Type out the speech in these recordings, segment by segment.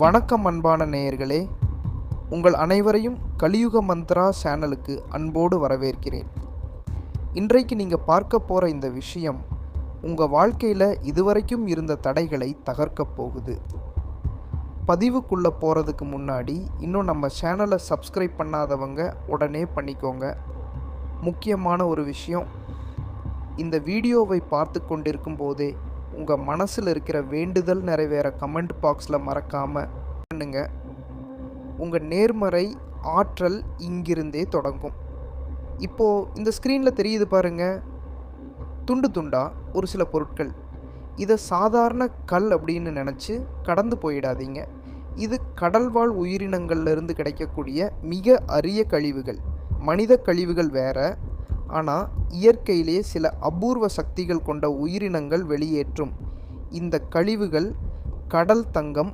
வணக்கம் அன்பான நேயர்களே, உங்கள் அனைவரையும் கலியுக மந்த்ரா சேனலுக்கு அன்போடு வரவேற்கிறேன். இன்றைக்கு நீங்கள் பார்க்க போகிற இந்த விஷயம் உங்கள் வாழ்க்கையில் இதுவரைக்கும் இருந்த தடைகளை தகர்க்கப் போகுது. பதிவுக்குள்ளே போகிறதுக்கு முன்னாடி இன்னும் நம்ம சேனலை சப்ஸ்கிரைப் பண்ணாதவங்க உடனே பண்ணிக்கோங்க. முக்கியமான ஒரு விஷயம், இந்த வீடியோவை பார்த்து கொண்டிருக்கும் போதே உங்கள் மனசில் இருக்கிற வேண்டுதல் நிறைவேற கமெண்ட் பாக்ஸில் மறக்காமல் பண்ணுங்க. உங்கள் நேர்மறை ஆற்றல் இங்கிருந்தே தொடங்கும். இப்போது இந்த ஸ்க்ரீனில் தெரியுது பாருங்கள், துண்டு துண்டாக ஒரு சில பொருட்கள். இதை சாதாரண கல் அப்படின்னு நினச்சி கடந்து போயிடாதீங்க. இது கடல்வாழ் உயிரினங்கள்லேருந்து கிடைக்கக்கூடிய மிக அரிய கழிவுகள். மனித கழிவுகள் வேற, ஆனால் இயற்கையிலே சில அபூர்வ சக்திகள் கொண்ட உயிரினங்கள் வெளியேற்றும் இந்த கழிவுகள் கடல் தங்கம்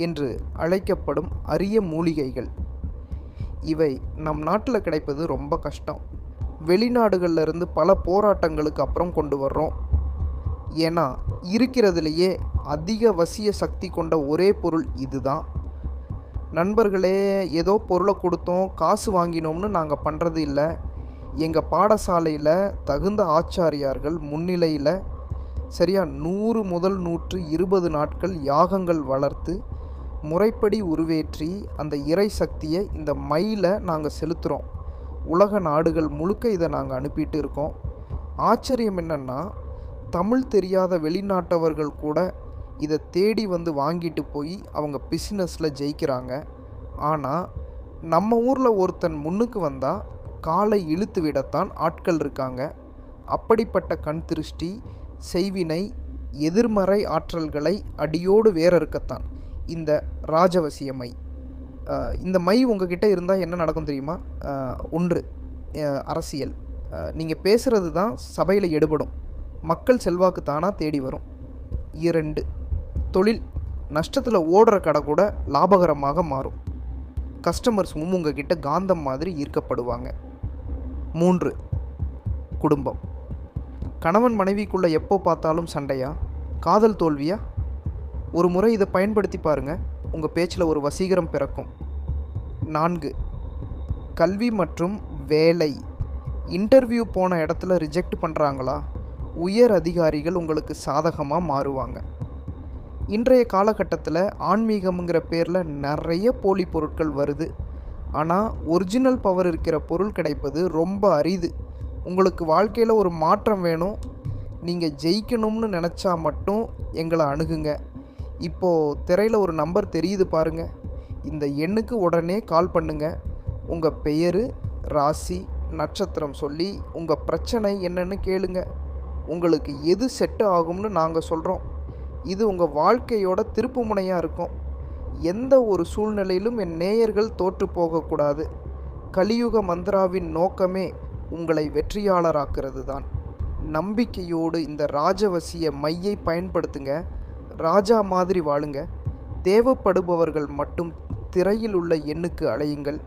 என்று அழைக்கப்படும் அரிய மூலிகைகள். இவை நம் நாட்டில் கிடைப்பது ரொம்ப கஷ்டம். வெளிநாடுகளிலிருந்து பல போராட்டங்களுக்கு அப்புறம் கொண்டு வர்றோம். ஏன்னா இருக்கிறதுலையே அதிக வசிய சக்தி கொண்ட ஒரே பொருள் இதுதான். நண்பர்களே, ஏதோ பொருளை கொடுத்தோம் காசு வாங்கினோம்னு நாங்கள் பண்ணுறது இல்லை. எங்கள் பாடசாலையில் தகுந்த ஆச்சாரியார்கள் முன்னிலையில் சரியாக 100 முதல் 120 நாட்கள் யாகங்கள் வளர்த்து முறைப்படி உருவேற்றி அந்த இறை சக்தியை இந்த மையில் நாங்கள் செலுத்துகிறோம். உலக நாடுகள் முழுக்க இதை நாங்கள் அனுப்பிட்டு இருக்கோம். ஆச்சரியம் என்னென்னா, தமிழ் தெரியாத வெளிநாட்டவர்கள் கூட இதை தேடி வந்து வாங்கிட்டு போய் அவங்க பிஸ்னஸில் ஜெயிக்கிறாங்க. ஆனால் நம்ம ஊரில் ஒருத்தன் முன்னுக்கு வந்தால் காலை இழுத்து விடத்தான் ஆட்கள் இருக்காங்க. அப்படிப்பட்ட கண் திருஷ்டி, செய்வினை, எதிர்மறை ஆற்றல்களை அடியோடு வேற இருக்கத்தான் இந்த ராஜவசிய மை. இந்த மை உங்ககிட்ட இருந்தால் என்ன நடக்கும் தெரியுமா? 1, அரசியல். நீங்கள் பேசுகிறது தான் சபையில் எடுபடும், மக்கள் செல்வாக்கு தானாக தேடி வரும். 2, தொழில். நஷ்டத்தில் ஓடுற கடை கூட லாபகரமாக மாறும். கஸ்டமர்ஸும் உங்ககிட்ட காந்தம் மாதிரி ஈர்க்கப்படுவாங்க. 3, குடும்பம். கணவன் மனைவிக்குள்ளே எப்போ பார்த்தாலும் சண்டையா, காதல் தோல்வியா? ஒரு முறை இதை பயன்படுத்தி பாருங்கள், உங்கள் பேச்சில் ஒரு வசீகரம் பிறக்கும். 4, கல்வி மற்றும் வேலை. இன்டர்வியூ போன இடத்துல ரிஜெக்ட் பண்ணுறாங்களா? உயர் அதிகாரிகள் உங்களுக்கு சாதகமாக மாறுவாங்க. இன்றைய காலகட்டத்தில் ஆன்மீகம்ங்கிற பேரில் நிறைய போலி பொருட்கள் வருது. ஆனால் ஒரிஜினல் பவர் இருக்கிற பொருள் கிடைப்பது ரொம்ப அரிது. உங்களுக்கு வாழ்க்கையில் ஒரு மாற்றம் வேணும், நீங்கள் ஜெயிக்கணும்னு நினச்சா மட்டும் எங்களை அணுகுங்க. இப்போது திரையில் ஒரு நம்பர் தெரியுது பாருங்கள், இந்த எண்ணுக்கு உடனே கால் பண்ணுங்கள். உங்கள் பெயர், ராசி, நட்சத்திரம் சொல்லி உங்கள் பிரச்சனை என்னன்னு கேளுங்க. உங்களுக்கு எது செட்டு ஆகும்னு நாங்கள் சொல்கிறோம். இது உங்கள் வாழ்க்கையோட திருப்பு முனையாக இருக்கும். எந்த ஒரு சூழ்நிலையிலும் என் நேயர்கள் தோற்று போகக்கூடாது. கலியுக மந்த்ராவின் நோக்கமே உங்களை வெற்றியாளராக்கிறது தான். நம்பிக்கையோடு இந்த ராஜவசிய மையை பயன்படுத்துங்க. ராஜா மாதிரி வாழுங்க. தேவைப்படுபவர்கள் மட்டும் திரையில் உள்ள எண்ணுக்கு அழையுங்கள்.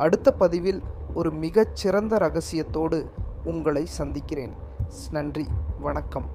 அடுத்த பதிவில் ஒரு மிகச்சிறந்த ரகசியத்தோடு உங்களை சந்திக்கிறேன். நன்றி, வணக்கம்.